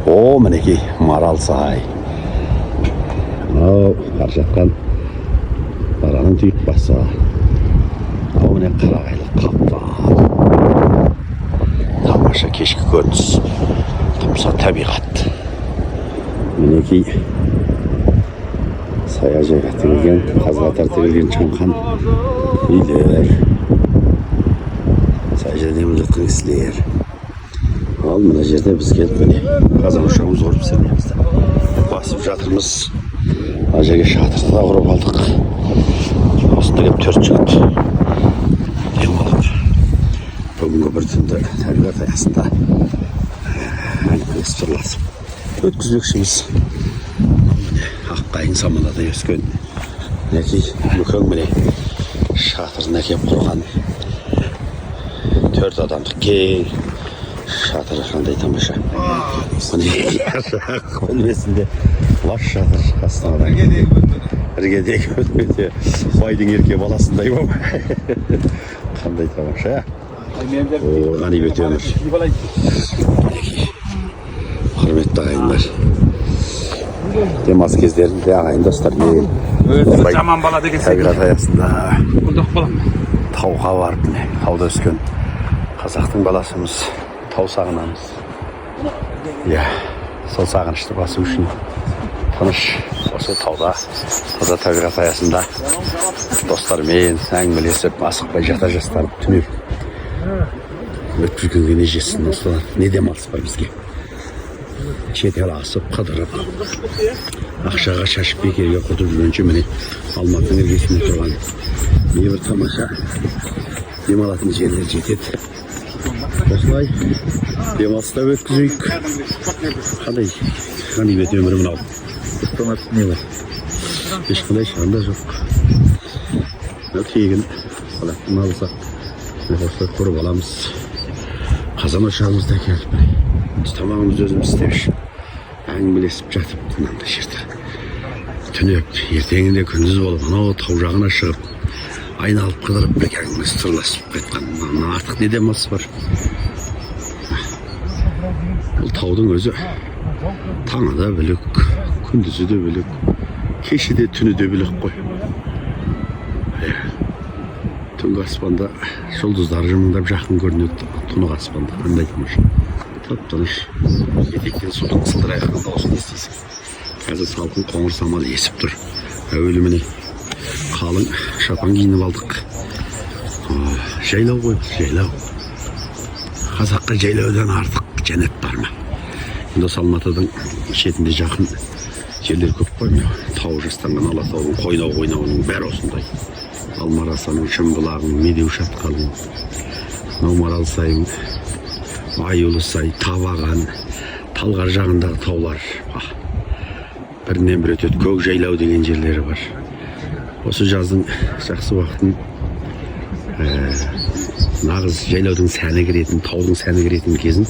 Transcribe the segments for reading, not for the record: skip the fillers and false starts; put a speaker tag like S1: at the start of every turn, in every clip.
S1: О, мінекей Марал сай. Ау, қар жатқан бараның түйіп басы. Ау, міне қарағайлы қаптан. Тамаша кешкі көрініс. Тұмса табиғат. Мінекей саяжайға тігілген, қазғатар тігілген чаңқан үйлер. Саяжайда емін жатқан кісілер. Ал мына жерде біз келіп міне қазан ошағымыз құрып сенемізді. Басып жатырмыз. Ана жерге шатырды да құрып алдық. Осында келіп 4 жігіт демалып. Бүгінгі бір түнді табиғат аясында әңгімелесіп сырласып өткізбекшіміз. Міне аққайың саманада өскен мінекей мүкең міне шатырына келіп құрған 4 адамдық кең шатыр қандай тамаша. Міне жарық бөлмесінде лас шатыр астанадан іргедегі бөлмеде байдың ерке баласындай болып қандай тамаша. О, ғанибет өмір. Құрметті ағайындар, демалыс кездерінде ағайын достармен
S2: жаман бала деген
S1: табиғат аясында тауға барып тауда өскен қазақтың баласымыз тау сағынамыз. Иә, сол сағынышты басу үшін тыныш осы тауда таза табиғат аясында достармен әңгімелесіп асықпай жата жастарып түнеп өткізгенге не жетсін. Осылар не демалыспай бізге шетел асып қыдырып ақшаға шашып бекерге құртып жүргенше міне Алматының іргесінде тұрған не бір тамаша демалатын жерлер жетеді. Осылай демалыста өткізейік. Қандай ғанибет өмірі мынау. Не бар? Ешқандай шығында жоқ. Тегін қалатын алсақ осылай көріп аламыз. Қазан ошағымызда келіп біз тамағымызды өзіміз істеп әңгімелесіп жатып мынандай жерде түнеп ертеңінде күндіз болып анау тау жағына шығып айналып қыдырып бір әңгімелесіп сырласып қайтқан артық не демалыс бар. Бұл таудың өзі таңы да бөлек, күндізі де бөлек, кеші де түні де бөлек қой. Түнгі аспанда жұлдыздар жымыңдап жақын көрінеді. Тұнық аспанда қандай тамаша. Тып-тыныш. Етектен судың сылдырай аққан дауысын естисің. Қазір салқын қоңыр самал есіп тұр. Әуелі міне қалың шапан киініп алдық. Жайлау қойып, жайлау. Қазаққа жайлаудан артық жәннат бар ма? Енді осы Алматыдың шетінде жақын жерлер көп қой. Тау жастанған Алатаудың қойнауының бәрі осындай. Алмарасаның Шымбұлағың, Медеу шатқалың, Марал сайың, Аюлы сай, Табаған, Талғар жағындағы таулар. Бірінен бір өтеді, көк жайлау деген жерлері бар. Осы жаздың жақсы уақытын нағыз жайлаудың сәні кіретін, таудың сәні кіретін кезін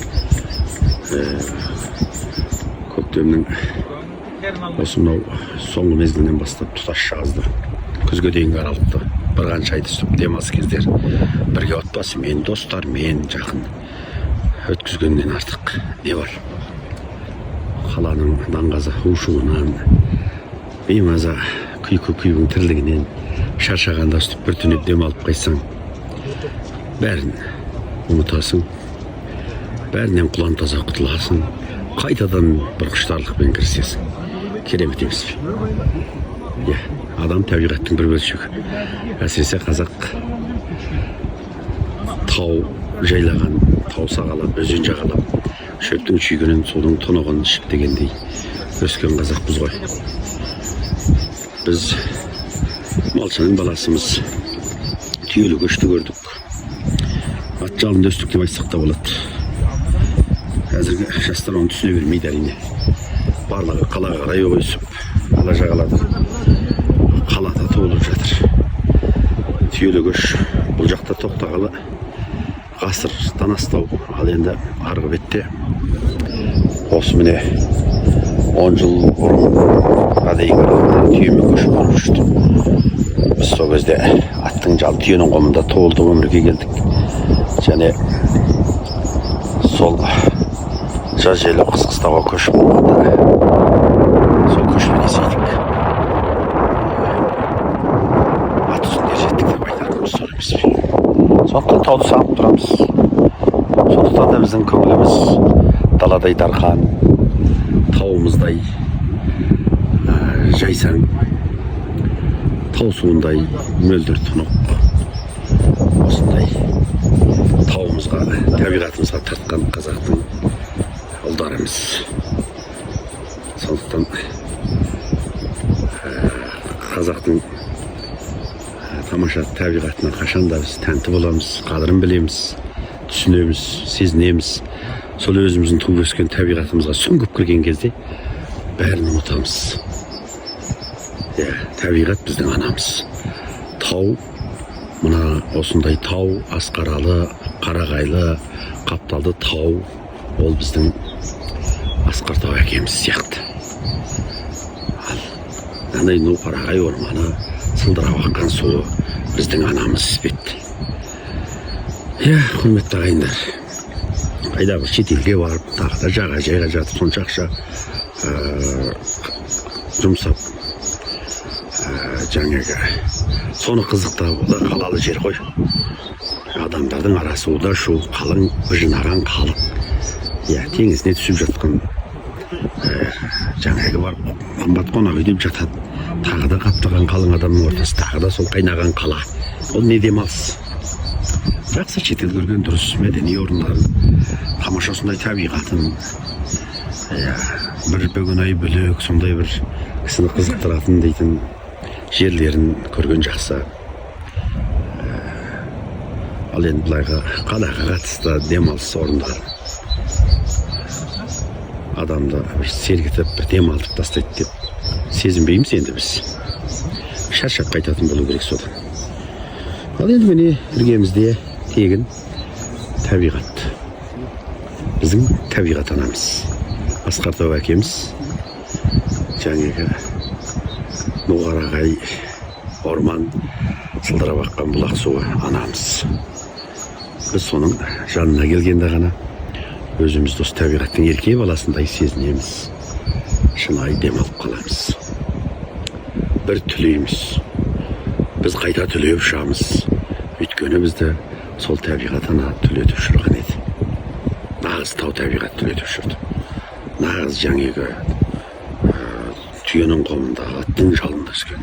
S1: көктемнің осы мынау соңғы мезгілінен бастап тұтас жазды. Күзге дейінгі аралықты бір қанша айды сүп демалыс кездер бірге отбасымен, достармен жақын өткізгеннен артық не бар? Қаланың даңғаза у-шуынан, беймаза күйкі-күйдің тірлігінен шаршағанда үстіп бір түнеп демалып қайтсаң, бәрін ұмытасың, бәрінен құлан таза құтыласың, қайтадан бір құштарлықпен кірісесің. Керемет емес пе? Адам табиғаттың бір бөлшегі. Әсіресе қазақ тау жайлаған, тау сағалап, өзен жағалап, шөптің шүйгенін, судың тұнығын ішіп дегендей өскен қазақпыз ғой. Біз малшының баласымыз, түйелі көшті көрдік. Ат жалында өстік деп айтсақ та болады. Әзірге жастар оны түсіне бермейді әрине. Барлығы қалаға қарай өсіп, ала жағалады. Қалада толып жатыр. Түйелі көш бұл жақта тоқтағалы ғасырдан астау. Ал енді арғы бетте осы міне 10 жыл бұрынға дейін түйемен көшіп барып жүрді. Біз сол кезде аттың жал түйенің қомында толды өмірге келдік. Және сол жаз жайлау қыс-қыстауға көшіп болғанда сол көшпен есейдік. Ат үстінде жеттік деп айтатынымыз сол емес пе? Сондықтан тауды сағынып тұрамыз. Сондықтан да біздің көңіліміз даладай дарқан, тауымыздай жайсаң, тау суындай мөлдір тұнық. Осындай тауымызға, табиғатымызға тартқан қазақтың ұлдарымыз. Сондықтан қазақтың тамаша табиғатына қашанда біз тәнті боламыз, қадірін білеміз, түсінеміз, сезінеміз. Сол өзіміздің туып өскен табиғатымызға сүңгіп кірген кезде бәрін ұмытамыз. Табиғат біздің анамыз. Тау, мына осындай тау, асқаралы, қарағайлы, қапталды тау, ол біздің асқар тау әкеміз сияқты. Андай қарағай орманы, сылдырап аққан суы біздің анамыз іспетті. Құрметті ағайындар, қайда бір шетелге барып, тағы да жағажайға жатып, сонша ақша жұмсап, жаңағы соны қызықтап, ол да қалалы жер ғой. Адамдардың арасы да шу, қалың, жинаған халық. Теңізіне түсіп жатқан жаңағы бар, қымбат қонақ үй деп жатады. Тағы да қаптаған қалың адамның ортасы, тағы да сол қайнаған қала. Ол не демалыс? Жақсы шетел көрген дұрыс, мәдени орындарын, тамаша осындай табиғатын, бір бөгенай бөлек, сондай бір кісіні қызықтыратын дейтін жерлерін көрген жақсы. Ал енді бұлайға қалаға қатысты демалыс орындары адамды бір сергітіп, бір демалтып тастайды деп сезінбейміз енді біз. Шаршап қайтатын болу керек содан. Ал енді міне іргемізде тегін табиғат. Біздің табиғат анамыз. Асқар тау әкеміз. Жаңағы Ноғарағай орман, сылдырап аққан бұлақ суы анамыз. Біз соның жанына келгенде ғана өзімізді осы табиғаттың ерке баласындай сезінеміз. Шынайы демалып қаламыз. Бір түлейміз. Біз қайта түлеп ұшамыз. Өйткені бізді сол табиғат ана түлетіп жүрген еді. Нағыз тау табиғат түлетіп жүрді. Нағыз жаңағы түйенің қолында, аттың жалында өскен.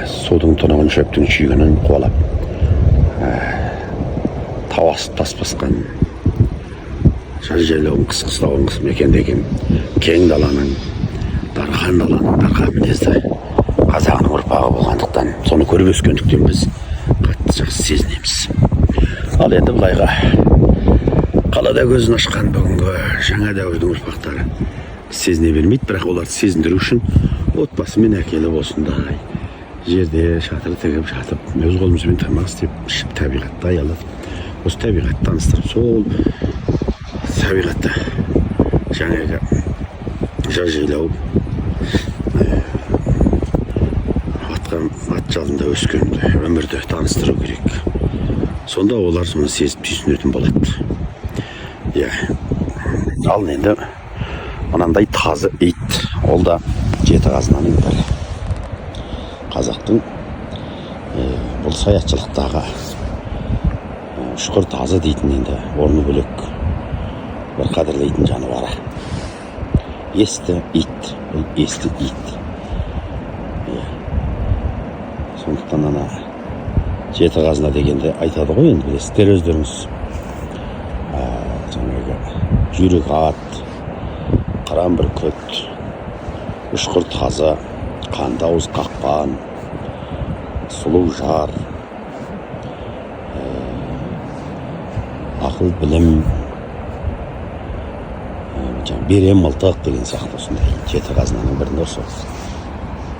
S1: Судың тұнығын, шөптің шүйгінін қуалап, тау асып тас басқан, жаз жайлауын, қыс-қыстауын мекендеген кең даланың, дархан мінезді қазағының ұрпағы болғандықтан, соны көріп өскендіктен біз қатты жақсы сезінеміз. Ал енді бұлайға қалада көзін ашқан бүгінгі жаңа дәуірдің ұрпақтары сезіне бермейді, бірақ оларды сезіндіру үшін отбасымен әкеліп осындай жерде шатыр тігіп жатып, өз қолымызбен тамақ істеп, ішіп табиғатты аялатып, осы табиғатты таныстырып, сол табиғатта жаңағы жаз жайлау ат жалында өскенді өмірді таныстыру керек. Сонда олар соны сезіп түйсінетін болады. Ал енді мынандай тазы ит, ол да жеті қазынаның бірі. Қазақтың бұл саятшылықтағы шұқыр тазы дейтін енді орны бөлек бір қадірлейтін жануары. Есті ит, бұл есті ит. Сондықтан ана жеті қазына дегенде айтады ғой, енді білесіздер өздеріңіз. Жаңағы жүйрік ат, қыран бүркіт, үшқыр тазы, қанды ауыз қақпан, сұлу жар, ақыл білім, берем мылтық деген сияқты осындай жеті қазынаның бірінде осы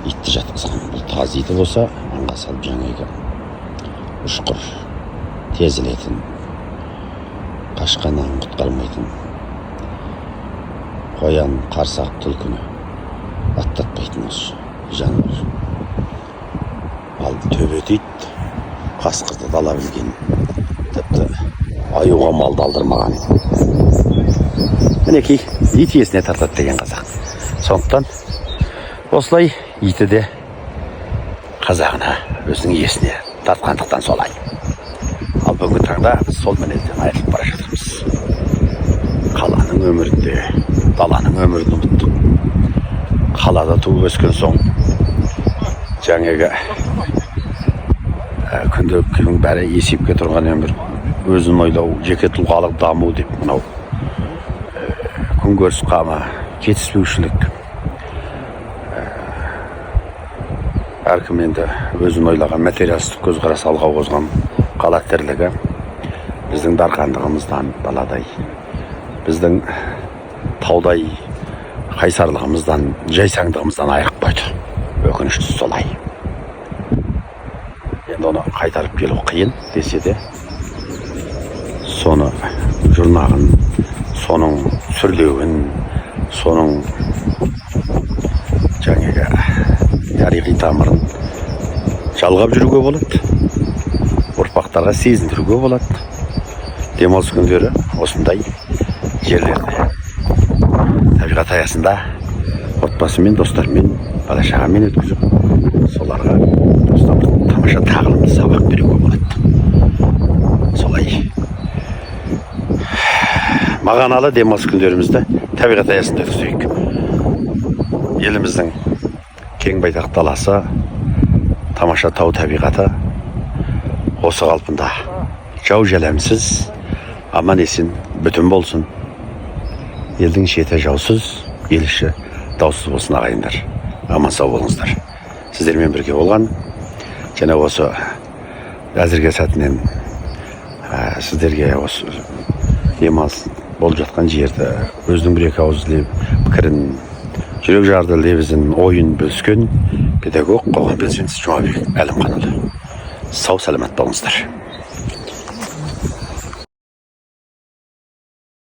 S1: итті жатқызған. Бұл тазы иті болса, аңға салып жаңағы үшқыр, тезілетін, қашқаннан құтқармайтын, қоян, қарсақ, түлкіні аттатпайтын осы жануар. Ал төбет ит қасқырды дала білген, тіпті аюға малды алдырмаған. мінекей ит иесіне тартады деген қазақ. Сондықтан осылай иті де қазағына өзінің иесіне тартқандықтан солай. Ал бүгінгі таңда біз сол мінезден айырылып бара жатырмыз. Қаланың өмірінде, даланың өмірін ұмыттық. Қалада туып өскен соң жаңағы күнделіктің бәрі есепке тұрған өмір, өзін ойлау, жеке тұлғалық даму деп мынау күнкөріс қамы, жетіспеушілік. Әркім енді өзін ойлаған материалистік көзқарас алға қозған қала тірлігі біздің дарқандығымыздан даладай, біздің таудай қайсарлығымыздан, жайсаңдығымыздан айырып қойды. Өкініштісі солай. Енді оны қайтарып келу қиын десе де, соны жұрнағын, соның сүрлеуін, соның жаңағы тарихи тамырын жалғап жүруге болады, ұрпақтарға сезіндіруге болады. Демалыс күндері осындай жерлерде табиғат аясында отбасымен, достармен, бала-шағамен өткізіп, соларға тамаша тағылымды сабақ беруге болады. Солай мағыналы демалыс күндерімізді табиғат аясында өткізейік. Еліміздің кең байтақ даласы, тамаша тау табиғаты осы қалпында жау жәлемсіз, аман есен бүтін болсын. Елдің шеті жаусыз, ел іші даусыз болсын ағайындар. Аман сау болыңыздар. Сіздермен бірге болған және осы әзірге сәтінен сіздерге осы демалыс болып жатқан жерді өзінің бір-екі ауыз пікірін, жүрек жарды лебізін, ойын бөліскен педагог, қоғам белсендісі Жұмабек Әлімханұлы. Сау саламат болыңыздар.